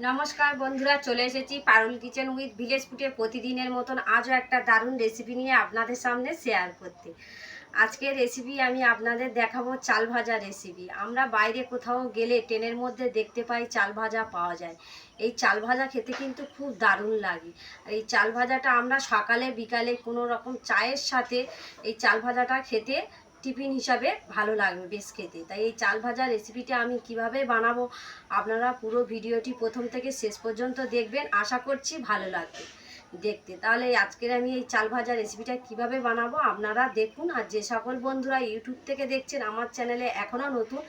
নমস্কার বন্ধুরা, চলে এসেছি পারুল কিচেন উইথ ভিলেজ ফুডে প্রতিদিনের মতন আজও একটা দারুণ রেসিপি নিয়ে আপনাদের সামনে শেয়ার করতে। আজকের রেসিপি আমি আপনাদের দেখাবো চাল ভাজা রেসিপি। আমরা বাইরে কোথাও গেলে ট্রেনের মধ্যে দেখতে পাই চাল ভাজা পাওয়া যায়। এই চাল ভাজা খেতে কিন্তু খুব দারুণ লাগে। আর এই চাল ভাজাটা আমরা সকালে বিকালে কোনো রকম চায়ের সাথে এই চাল ভাজাটা খেতে টিফিন হিসাবে ভালো লাগবে বেশ খেতে। তাই এই চাল ভাজা রেসিপিটা আমি কিভাবে বানাবো আপনারা পুরো ভিডিওটি প্রথম থেকে শেষ পর্যন্ত দেখবেন, আশা করছি ভালো লাগবে দেখতে। তাহলে আজকের আমি এই চাল ভাজা রেসিপিটা কিভাবে বানাবো আপনারা দেখুন। আর যে সকল বন্ধুরা ইউটিউব থেকে দেখছেন আমার চ্যানেলে এখনও নতুন,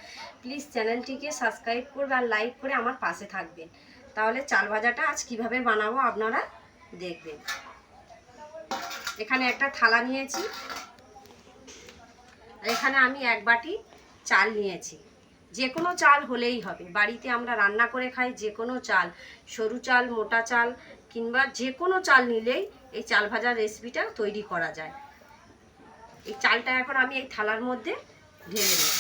প্লিজ চ্যানেলটিকে সাবস্ক্রাইব করবে আর লাইক করে আমার পাশে থাকবেন। তাহলে চাল ভাজাটা আজ কিভাবে বানাবো আপনারা দেখবেন। এখানে একটা থালা নিয়েছি, এখানে আমি এক বাটি চাল নিয়েছি। যে কোনো চাল হলেই হবে, বাড়িতে আমরা রান্না করে খাই যে কোনো চাল, সরু চাল, মোটা চাল কিংবা যে কোনো চাল নিলেই এই চাল ভাজার রেসিপিটা তৈরি করা যায়। এই চালটা এখন আমি এই থালার মধ্যে ঢেলে নেব।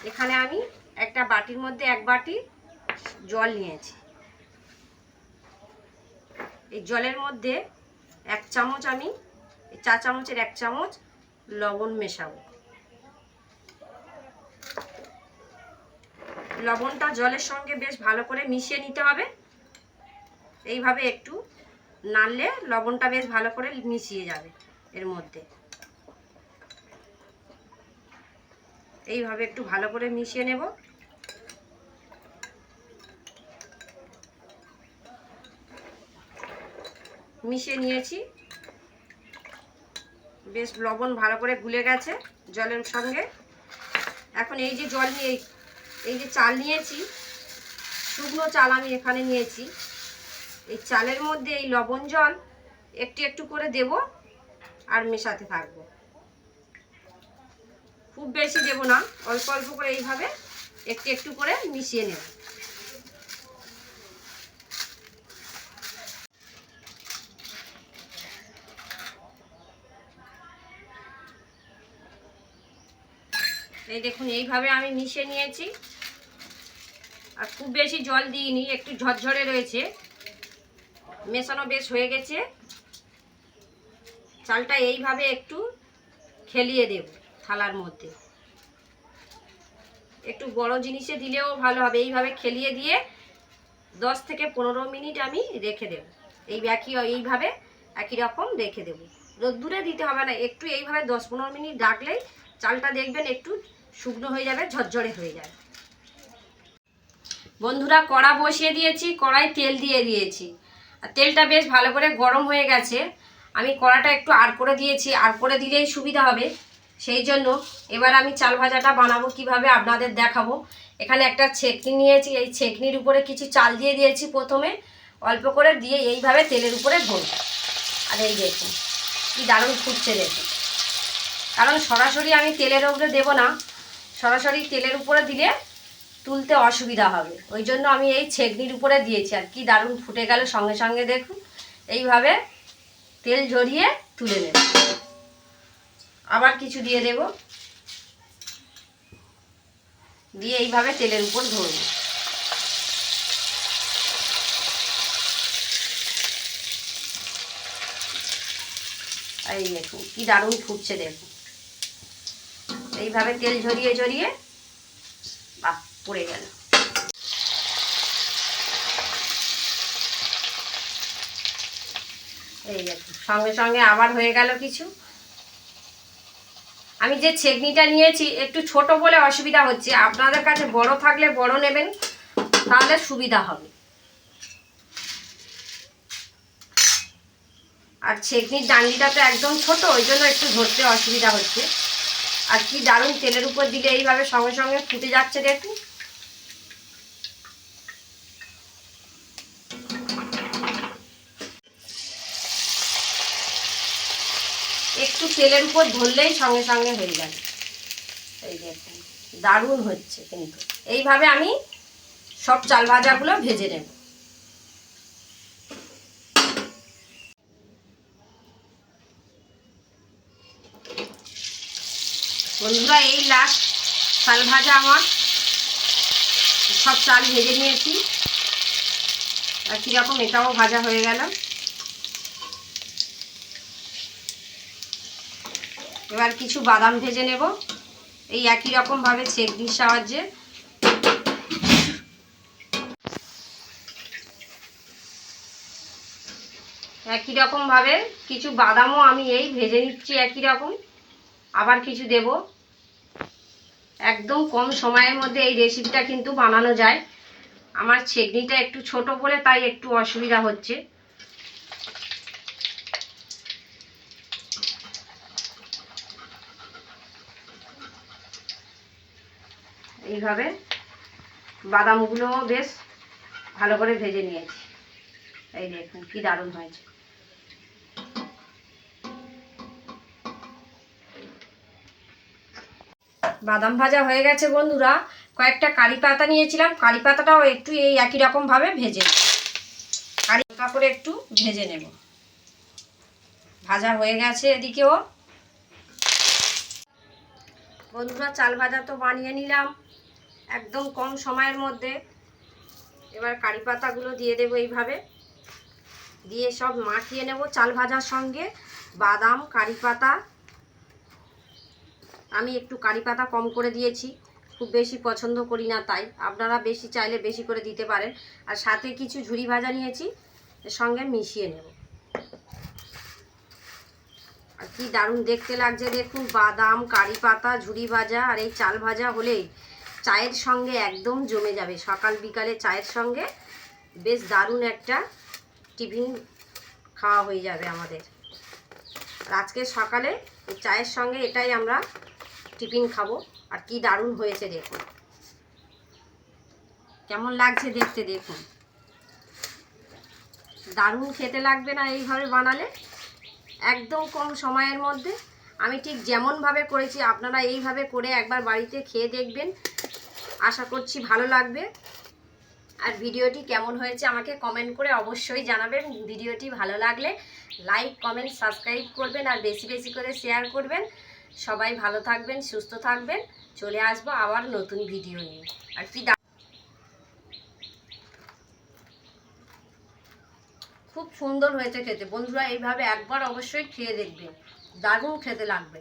এখানে আমি একটা বাটির মধ্যে এক বাটি জল নিয়েছি। এই জলের মধ্যে এক চামচ আমি চা চামচের এক চামচ লবণ মেশাবো। লবণটা জলের সঙ্গে বেশ ভালো করে মিশিয়ে নিতে হবে। এইভাবে একটু নাড়লে লবণটা বেশ ভালো করে মিশিয়ে যাবে এর মধ্যে। এইভাবে একটু ভালো করে মিশিয়ে নেব। মিশিয়ে নিয়েছি, বেশ লবণ ভালো করে গুলে গেছে জলের সঙ্গে। এখন এই যে জল নিয়ে এই যে চাল নিয়েছি, শুকনো চাল আমি এখানে নিয়েছি, এই চালের মধ্যে এই লবণ জল একটু একটু করে দেব আর মেশাতে থাকবো। খুব বেশি দেব না, অল্প অল্প করে এইভাবে একটু একটু করে মিশিয়ে নেব। এই দেখুন এইভাবে আমি মিশিয়ে নিয়েছি। আর খুব বেশি জল দিইনি, একটু ঝরঝরে রয়েছে, মেশানো বেশ হয়ে গেছে। চালটা এইভাবে একটু খেলিয়ে দেব থালার মধ্যে। একটু বড় জিনিসে দিলেও ভালো হবে। এইভাবে খেলিয়ে দিয়ে 10 থেকে 15 মিনিট আমি রেখে দেব। এইভাবে একই রকম রেখে দেব। রোদ্দুরে দিতে হবে না, একটু এইভাবে 10-15 মিনিট রাখলেই চালটা দেখবেন একটু শুকনো হয়ে যাবে, ঝরঝরে হয়ে যাবে। বন্ধুরা, কড়া বসিয়ে দিয়েছি, কড়াই তেল দিয়ে দিয়েছি। আর তেলটা বেশ ভালো করে গরম হয়ে গেছে। আমি কড়াটা একটু আর করে দিয়েছি, আর করে দিলেই সুবিধা হবে। সেই জন্য এবার আমি চাল ভাজাটা বানাবো কিভাবে আপনাদের দেখাবো। এখানে একটা ছেঁকনি নিয়েছি, এই ছেঁকনির উপরে কিছু চাল দিয়ে দিয়েছি প্রথমে, অল্প করে দিয়ে এইভাবে তেলের উপরে ভরব। আর এই দেখুন কি দারুণ ফুটছে দেখুন। কারণ সরাসরি আমি তেলের উপরে দেব না, সরাসরি তেলের উপরে দিলে তুলতে অসুবিধা হবে, ওই জন্য আমি এই ছেঁকনির উপরে দিয়েছি। আর কি দারুণ ফুটে গেল সঙ্গে সঙ্গে দেখুন। এইভাবে তেল ঝরিয়ে তুলে নেব। আবার কিছু দিয়ে দেব, দিয়ে এইভাবে তেলের উপর ধরব। এই দেখুন কি দারুণ ফুটছে দেখুন। এইভাবে তেল ঝরিয়ে ঝরিয়ে বাহ পড়ে গেল। এই দেখুন সঙ্গে সঙ্গে আবার হয়ে গেল কিছু। আমি যে ছেঁকনিটা নিয়েছি একটু ছোট বলে অসুবিধা হচ্ছে, আপনাদের কাছে বড় থাকলে বড় নেবেন, তাহলে সুবিধা হবে। আর ছেঁকনির ডান্ডিটা তো একদম ছোট, ওই জন্য একটু ধরতে অসুবিধা হচ্ছে। আর কি দারুণ তেলের উপর দিলে এইভাবে সঙ্গে সঙ্গে ফুটে যাচ্ছে দেখুন। একটু তেলের উপর ধরলেই সঙ্গে সঙ্গে হয়ে যাবে। এই দেখুন দারুণ হচ্ছে কিন্তু। এইভাবে আমি সব চাল ভাজাগুলো ভেজে নেব। বন্ধুরা, এই লাস্ট চাল ভাজা আমার সব চাল ভেজে নিয়েছি, আর কীরকম এটাও ভাজা হয়ে গেল। এবার কিছু বাদাম ভেজে নেব এই একই রকমভাবে ছেঁকনির সাহায্যে। একই রকমভাবে কিছু বাদামও আমি এই ভেজে নিচ্ছি একই রকম, আবার কিছু দেব। একদম কম সময়ের মধ্যে এই রেসিপিটা কিন্তু বানানো যায়। আমার ছেঁকনিটা একটু ছোট বলে তাই একটু অসুবিধা হচ্ছে। এইভাবে বাদামগুলো বেশ ভালো করে ভেজে নিয়েছি। এই দেখুন কি দারুণ হয়েছে। বাদাম ভাজা হয়ে গেছে বন্ধুরা। কয়েকটা কারি পাতা নিয়েছিলাম, কারি পাতাটাও একটু এই একই রকমভাবে ভেজে হালকা করে একটু ভেজে নেব। ভাজা হয়ে গেছে এদিকেও। বন্ধুরা চাল ভাজা তো বানিয়ে নিলাম একদম কম সময়ের মধ্যে। এবার কারি পাতাগুলো দিয়ে দেবো এইভাবে, দিয়ে সব মাখিয়ে নেব চাল ভাজার সঙ্গে। বাদাম, কারি পাতা, আমি একটু কারি পাতা কম করে দিয়েছি, খুব বেশি পছন্দ করি না তাই, আপনারা বেশি চাইলে বেশি করে দিতে পারেন। আর সাথে কিছু ঝুরি ভাজা নিয়েছি, এর সঙ্গে মিশিয়ে নেব। আর কি দারুণ দেখতে লাগছে দেখুন, বাদাম, কারি পাতা, ঝুরি ভাজা আর এই চাল ভাজা হলেই চায়ের সঙ্গে একদম জমে যাবে। সকাল বিকালে চায়ের সঙ্গে বেশ দারুণ একটা টিফিন খাওয়া হয়ে যাবে আমাদের। আর আজকে সকালে এই চায়ের সঙ্গে এটাই আমরা টিফিন খাবো। আর কি দারুণ হয়েছে দেখুন, কেমন লাগছে দেখতে দেখুন। দারুণ খেতে লাগবে না এইভাবে বানালে? একদম কম সময়ের মধ্যে। আমি ঠিক যেমনভাবে করেছি আপনারা এইভাবে করে একবার বাড়িতে খেয়ে দেখবেন, আশা করছি ভালো লাগবে। আর ভিডিওটি কেমন হয়েছে আমাকে কমেন্ট করে অবশ্যই জানাবেন। ভিডিওটি ভালো লাগলে লাইক, কমেন্ট, সাবস্ক্রাইব করবেন আর বেশি বেশি করে শেয়ার করবেন। সবাই ভালো থাকবেন, সুস্থ থাকবেন। চলে আসবো আবার নতুন ভিডিও নিয়ে। আর কি খুব সুন্দর হয়েছে খেতে বন্ধুরা, এইভাবে একবার অবশ্যই খেয়ে দেখবেন, দারুণ খেতে লাগবে।